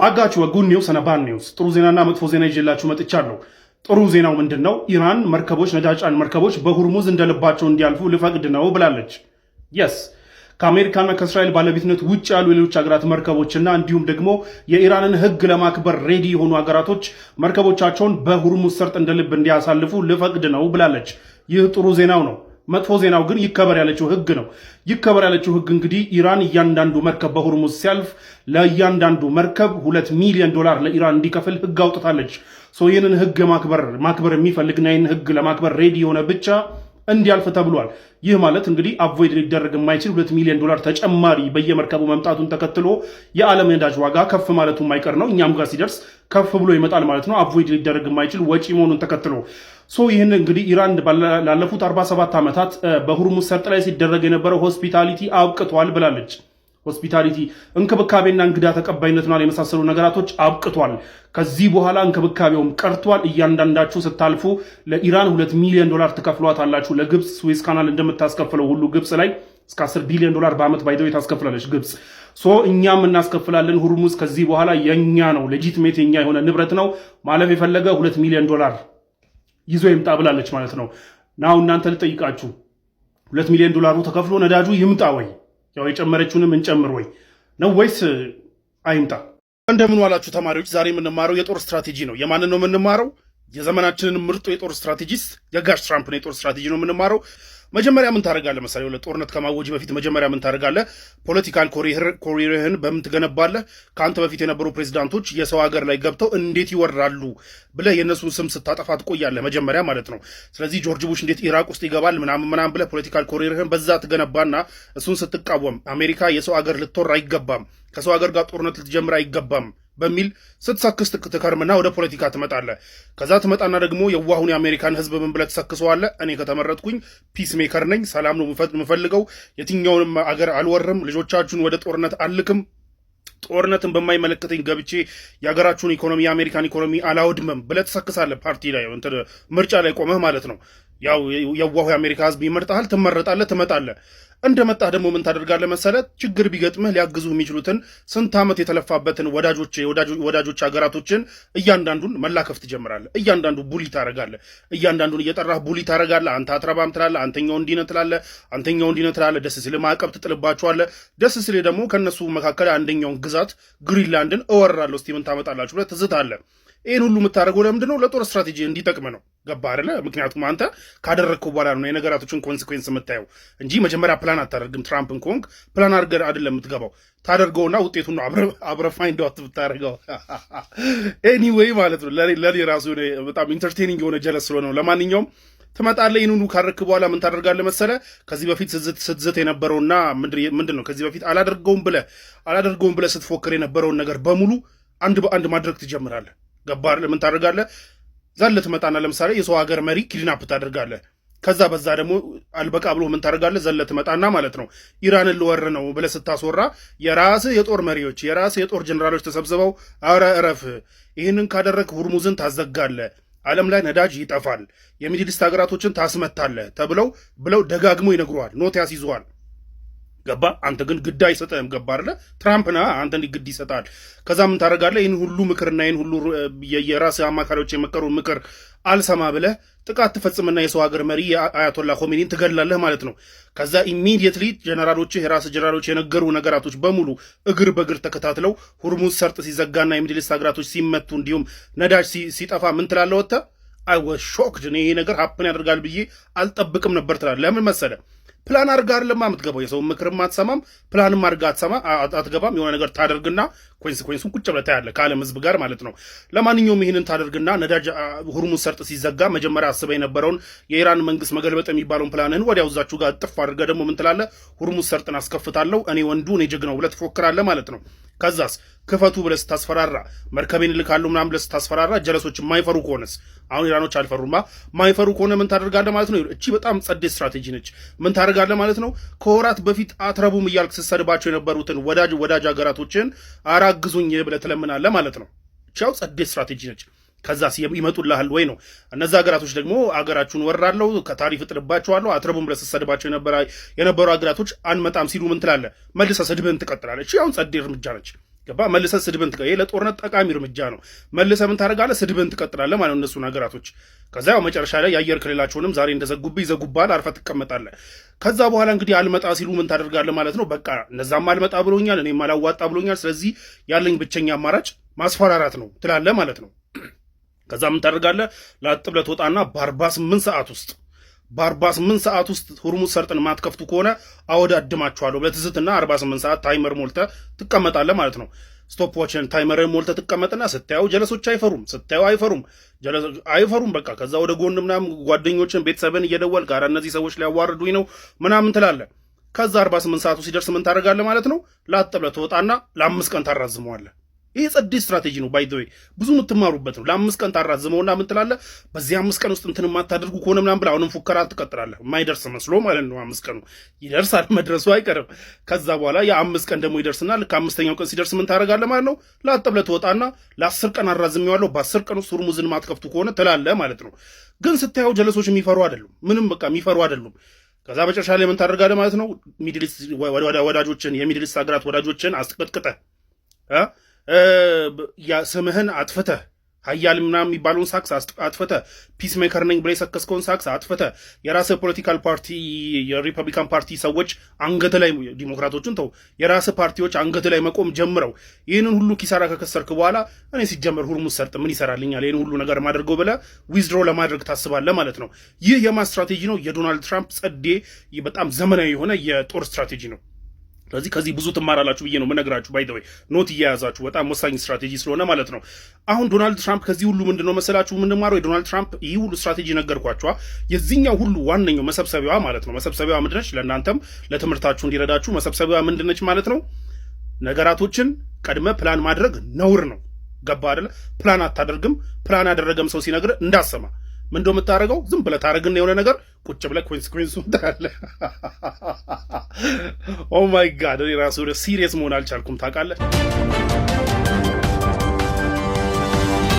አጋቹ ጉድ ኒውስ እና ባድ ኒውስ ጥሩ ዜናና መጥፎ ዜና ይዤላችሁ መጥቻለሁ። ጥሩ ዜናው ምንድነው? ኢራን መርከቦች ነዳጅ ጫኝ መርከቦች በሁርሙዝ እንደልባቸው እንዲያልፉ ልፈቅድ ነው ብላለች። የስ ከአሜሪካና ከእስራኤል ባለቤትነት ውጭ ያሉ የሌሎች ሀገራት መርከቦችና እንዲሁም ደግሞ የኢራንን ሕግ ለማክበር ሬዲ የሆኑ ሀገራቶች መርከቦቻቸውን በሁርሙዝ ሰርጥ እንደልብ እንዲያሳልፉ ልፈቅድ ነው ብላለች። ይህ ጥሩ ዜናው ነው። መጥፎ ዜናው ግን ይከበር ያለችው ህግ ነው። ይከበር ያለችው ህግ እንግዲህ ኢራን እያንዳንዱ መርከብ በሁርሙዝ ሲያልፍ ለእያንዳንዱ መርከብ $2 ሚሊዮን ለኢራን እንዲከፍል ህግ አውጥታለች። ይህንን ህግ ማክበር የሚፈልግና ይህንን ህግ ለማክበር ሬዲ የሆነ ብቻ እንዲያልፍ ተብሏል። ይህ ማለት እንግዲህ አቮይድ ሊደረግ የማይችል $2 ሚሊዮን ተጨማሪ በየመርከቡ መምጣቱን ተከትሎ የዓለም ነዳጅ ዋጋ ከፍ ማለቱ የማይቀር ነው። እኛም ጋር ሲደርስ ከፍ ብሎ ይመጣል ማለት ነው። አቮይድ ሊደረግ የማይችል ወጪ መሆኑን ተከትሎ ይህን እንግዲህ ኢራን ላለፉት 47 ዓመታት በሁርሙዝ ሰርጥ ላይ ሲደረግ የነበረው ሆስፒታሊቲ አብቅቷል ብላለች። ሆስፒታሊቲ እንክብካቤና እንግዳ ተቀባይነትና የመሳሰሉ ነገራቶች አብቅቷል። ከዚህ በኋላ እንክብካቤውም ቀርቷል። እያንዳንዳችሁ ስታልፉ ለኢራን $2 ሚሊዮን ትከፍሏታላችሁ። ለግብፅ ስዌዝ ካናል እንደምታስከፍለው ሁሉ ግብፅ ላይ እስከ $10 ቢሊዮን በዓመት ባይደው ታስከፍላለች ግብፅ። እኛም እናስከፍላለን። ሁርሙዝ ከዚህ በኋላ የኛ ነው፣ ሌጂትሜት የኛ የሆነ ንብረት ነው። ማለፍ የፈለገ $2 ሚሊዮን ይዞ ይምጣ ብላለች ማለት ነው። ናው እናንተ ልጠይቃችሁ፣ $2 ሚሊዮን ተከፍሎ ነዳጁ ይምጣ ወይ? ያው የጨመረችውንም እንጨምር ወይ ነው ወይስ አይምጣ? እንደምን ዋላችሁ ተማሪዎች። ዛሬ የምንማረው የጦር ስትራቴጂ ነው። የማንን ነው የምንማረው? የዘመናችንን ምርጡ የጦር ስትራቴጂስት የጋሽ ትራምፕን የጦር ስትራቴጂ ነው የምንማረው። መጀመሪያ ምን ታደርጋለህ መሰለህ? ለጦርነት ከማወጅ በፊት መጀመሪያ ምን ታደርጋለህ? ፖለቲካል ኮሪርህን በምን ትገነባለህ? ከአንተ በፊት የነበሩ ፕሬዚዳንቶች የሰው ሀገር ላይ ገብተው እንዴት ይወራሉ ብለህ የእነሱን ስም ስታጠፋ ትቆያለህ መጀመሪያ ማለት ነው። ስለዚህ ጆርጅ ቡሽ እንዴት ኢራቅ ውስጥ ይገባል ምናምን ብለህ ፖለቲካል ኮሪርህን በዛ ትገነባና እሱን ስትቃወም አሜሪካ የሰው ሀገር ልትወር አይገባም፣ ከሰው ሀገር ጋር ጦርነት ልትጀምር አይገባም በሚል ስትሰክስ ትከርምና ወደ ፖለቲካ ትመጣለህ። ከዛ ትመጣና ደግሞ የዋሁን የአሜሪካን ህዝብ ምን ብለህ ትሰክሰዋለህ? እኔ ከተመረጥኩኝ ፒስ ሜከር ነኝ፣ ሰላም ነው የምፈልገው፣ የትኛውንም አገር አልወርም፣ ልጆቻችሁን ወደ ጦርነት አልክም፣ ጦርነትን በማይመለከተኝ ገብቼ የሀገራችሁን ኢኮኖሚ የአሜሪካን ኢኮኖሚ አላወድምም ብለህ ትሰክሳለህ። ፓርቲ ላይ ምርጫ ላይ ቆመህ ማለት ነው። ያው የዋሁ የአሜሪካ ህዝብ ይመርጣል፣ ትመረጣለህ፣ ትመጣለህ። እንደመጣህ ደግሞ ምን ታደርጋለህ መሰለህ? ችግር ቢገጥምህ ሊያግዙ የሚችሉትን ስንት ዓመት የተለፋበትን ወዳጆች ሀገራቶችን እያንዳንዱን መላከፍ ትጀምራለህ። እያንዳንዱ ቡሊ ታደርጋለህ። እያንዳንዱን እየጠራህ ቡሊ ታደርጋለህ። አንተ አትረባም ትላለህ፣ አንተኛው እንዲህ ነህ ትላለህ፣ አንተኛው እንዲህ ነህ ትላለህ። ደስ ሲልህ ማዕቀብ ትጥልባቸዋለህ። ደስ ሲልህ ደግሞ ከእነሱ መካከል አንደኛውን ግዛት ግሪንላንድን እወራለሁ እስቲ ምን ታመጣላችሁ ብለህ ትዝታለህ። ይህን ሁሉ የምታደርገው ለምንድን ነው? ለጦር ስትራቴጂ እንዲጠቅም ነው። ገባህ አይደለ? ምክንያቱም አንተ ካደረግከው በኋላ ነው የነገራቶችን ኮንሲኩዌንስ የምታየው እንጂ መጀመሪያ ፕላን አታደርግም። ትራምፕን ከሆንክ ፕላን አድርገህ አይደለም የምትገባው፣ ታደርገውና ውጤቱን ነው አብረህ ፋይንድ አውት ብታደርገው። ኤኒዌይ ማለት ነው ለኔ ራሱ በጣም ኢንተርቴኒንግ የሆነ ጀለስ ስለሆነ ነው። ለማንኛውም ትመጣለህ። ይህን ሁሉ ካደረግክ በኋላ ምን ታደርጋለህ መሰለህ? ከዚህ በፊት ስትዝት የነበረውና ምንድን ነው ከዚህ በፊት አላደርገውም ብለህ ስትፎክር የነበረውን ነገር በሙሉ አንድ በአንድ ማድረግ ትጀምራለህ። ገባህ? ምን ታደርጋለህ? ዛለ ትመጣና ለምሳሌ የሰው ሀገር መሪ ኪድናፕ ታደርጋለህ። ከዛ በዛ ደግሞ አልበቃ ብሎ ምን ታደርጋለህ? ዘለ ትመጣና ማለት ነው ኢራንን ልወር ነው ብለህ ስታስወራ የራስህ የጦር መሪዎች የራስህ የጦር ጀነራሎች ተሰብስበው አረ እረፍ፣ ይህንን ካደረግ ሁርሙዝን ታዘጋለህ፣ ዓለም ላይ ነዳጅ ይጠፋል፣ የሚድል ኢስት ሀገራቶችን ታስመታለህ ብለው ደጋግሞ ይነግሩሃል፣ ኖት ያስይዙሃል። ገባ? አንተ ግን ግድ አይሰጥህም። ገባ አይደለ? ትራምፕ ነህ አንተ እንዲህ ግድ ይሰጣል። ከዛ ምን ታደርጋለህ? ይህን ሁሉ ምክርና ይህን ሁሉ የራስህ አማካሪዎች የመከሩን ምክር አልሰማ ብለህ ጥቃት ትፈጽምና የሰው ሀገር መሪ የአያቶላ ኮሜኒን ትገላለህ ማለት ነው። ከዛ ኢሚዲየትሊ ጀነራሎችህ የራስህ ጀነራሎች የነገሩ ነገራቶች በሙሉ እግር በእግር ተከታትለው ሁርሙዝ ሰርጥ ሲዘጋና የሚድል ኢስት ሀገራቶች ሲመቱ እንዲሁም ነዳጅ ሲጠፋ ምን ትላለህ? ወጥተህ አይ ዋዝ ሾክድ፣ ይሄ ነገር ሀፕን ያደርጋል ብዬ አልጠብቅም ነበር ትላለህ። ለምን መሰለህ? ፕላን አድርገህ አይደለም የምትገባው። የሰው ምክርም አትሰማም፣ ፕላንም አድርገህ አትገባም። የሆነ ነገር ታደርግና ኮንሲኩዌንሱን ቁጭ ብለህ ታያለህ ከዓለም ህዝብ ጋር ማለት ነው። ለማንኛውም ይህንን ታደርግና ነዳጅ ሁርሙዝ ሰርጥ ሲዘጋ መጀመሪያ አስበህ የነበረውን የኢራን መንግስት መገልበጥ የሚባለውን ፕላንህን ወዲያው እዛችሁ ጋር ጥፍ አድርገህ ደግሞ ምን ትላለህ? ሁርሙዝ ሰርጥን አስከፍታለሁ፣ እኔ ወንዱ እኔ ጀግናው ብለህ ትፎክራለህ ማለት ነው። ከዛስ ክፈቱ ብለህ ስታስፈራራ፣ መርከቤን እልካለሁ ምናምን ብለህ ስታስፈራራ፣ ጀለሶች የማይፈሩ ከሆነስ? አሁን ኢራኖች አልፈሩማ። ማይፈሩ ከሆነ ምን ታደርጋለህ ማለት ነው? እቺ በጣም ጸዴ ስትራቴጂ ነች። ምን ታደርጋለህ ማለት ነው? ከወራት በፊት አትረቡም እያልክ ስትሰድባቸው የነበሩትን ወዳጅ ሀገራቶችን አራግዙኝ ብለህ ትለምናለህ ማለት ነው። እቻው ጸዴ ስትራቴጂ ነች። ከዛስ ይመጡልሃል ወይ ነው። እነዛ ሀገራቶች ደግሞ አገራችሁን ወራለሁ፣ ከታሪፍ እጥልባቸዋለሁ፣ አትረቡም ብለህ ስትሰድባቸው የነበሩ ሀገራቶች አንመጣም ሲሉ ምን ትላለህ? መልሰህ ስድብህን ትቀጥላለህ። እቺ አሁን ጸዴ እርምጃ ነች። ገባ መልሰ ስድብን ይሄ ለጦርነት ጠቃሚ እርምጃ ነው። መልሰ ምን ታደርጋለህ? ስድብን ትቀጥላለህ ማለት ነው እነሱ ነገራቶች። ከዛ ያው መጨረሻ ላይ የአየር ክልላቸውንም ዛሬ እንደዘጉብህ ይዘጉብሃል፣ አርፈህ ትቀመጣለህ። ከዛ በኋላ እንግዲህ አልመጣ ሲሉ ምን ታደርጋለህ ማለት ነው። በቃ እነዛም አልመጣ ብሎኛል፣ እኔም አላዋጣ ብሎኛል፣ ስለዚህ ያለኝ ብቸኛ አማራጭ ማስፈራራት ነው ትላለህ ማለት ነው። ከዛ ምን ታደርጋለህ? ላጥ ብለህ ትወጣና በ48 ሰዓት ውስጥ ሁርሙዝ ሰርጥን ማትከፍቱ ከሆነ አወዳድማችኋለሁ ብለህ ትዝትና 48 ሰዓት ታይመር ሞልተህ ትቀመጣለህ ማለት ነው። ስቶፕ ዋችን ታይመርን ሞልተህ ትቀመጥና ስታየው ጀለሶች አይፈሩም። በቃ ከዛ ወደ ጎን ምናምን ጓደኞችን ቤተሰብን እየደወል ጋር እነዚህ ሰዎች ሊያዋርዱኝ ነው ምናምን ትላለህ። ከዛ 48 ሰዓቱ ሲደርስ ምን ታደርጋለህ ማለት ነው። ላጥ ብለህ ትወጣና ለ5 ቀን ታራዝመዋለህ። ይህ ጸዴ ስትራቴጂ ነው። ባይ ዘ ወይ ብዙ የምትማሩበት ነው። ለ5 ቀን ታራዝመውና ምን ትላለህ? በዚህ 5 ቀን ውስጥ እንትን የማታደርጉ ከሆነ ምናምን ብለህ አሁንም ፉከራ ትቀጥላለህ። የማይደርስ መስሎ ማለት ነው። 5 ቀኑ ይደርሳል፣ መድረሱ አይቀርም። ከዛ በኋላ የ5 ቀን ደግሞ ይደርስና ልክ 5ኛው ቀን ሲደርስ ምን ታደርጋለህ ማለት ነው። ላጥ ብለህ ትወጣና ለ10 ቀን አራዝሜዋለሁ፣ በ10 ቀን ውስጥ ሁርሙዝን ማትከፍቱ ከሆነ ትላለህ ማለት ነው። ግን ስታየው ጀለሶች የሚፈሩ አይደሉም። ምንም በቃ የሚፈሩ አይደሉም። ከዛ መጨረሻ ላይ ምን ታደርጋለህ ማለት ነው። ሚድልስት ወዳጆችን የሚድልስት ሀገራት ወዳጆችን አስቀጥቅጠህ ስምህን አጥፍተህ ሀያል ምናምን የሚባለውን ሳክስ አጥፍተህ ፒስ ሜከር ነኝ ብለህ የሰከስከውን ሳክስ አጥፍተህ የራስህ ፖለቲካል ፓርቲ የሪፐብሊካን ፓርቲ ሰዎች አንገት ላይ ዲሞክራቶችን ተው የራስህ ፓርቲዎች አንገት ላይ መቆም ጀምረው ይህንን ሁሉ ኪሳራ ከከሰርክ በኋላ እኔ ሲጀመር ሁርሙዝ ሰርጥ ምን ይሰራልኛል ይህን ሁሉ ነገር ማድርገው ብለህ ዊዝድሮ ለማድረግ ታስባለህ ማለት ነው። ይህ የማን ስትራቴጂ ነው? የዶናልድ ትራምፕ ጸዴ በጣም ዘመናዊ የሆነ የጦር ስትራቴጂ ነው። ስለዚህ ከዚህ ብዙ ትማራላችሁ ብዬ ነው የምነግራችሁ። ባይ ዘ ወይ ኖት እየያዛችሁ በጣም ወሳኝ ስትራቴጂ ስለሆነ ማለት ነው። አሁን ዶናልድ ትራምፕ ከዚህ ሁሉ ምንድነው መሰላችሁ የምንማረው? የዶናልድ ትራምፕ ይህ ሁሉ ስትራቴጂ ነገርኳችኋ። የዚህኛው ሁሉ ዋነኛው መሰብሰቢያዋ ማለት ነው። መሰብሰቢያዋ ምንድነች? ለእናንተም ለትምህርታችሁ እንዲረዳችሁ መሰብሰቢያዋ ምንድነች ማለት ነው? ነገራቶችን ቀድመ ፕላን ማድረግ ነውር ነው። ገባ አይደለ? ፕላን አታደርግም። ፕላን ያደረገም ሰው ሲነግር እንዳሰማ ምን እንደው የምታደርገው ዝም ብለህ ታደርግና የሆነ ነገር ቁጭ ብለህ ኮንሲኩዌንሱን ታያለህ። ኦ ማይ ጋድ እኔ ራሱ ሲሪየስ መሆን አልቻልኩም ታውቃለህ።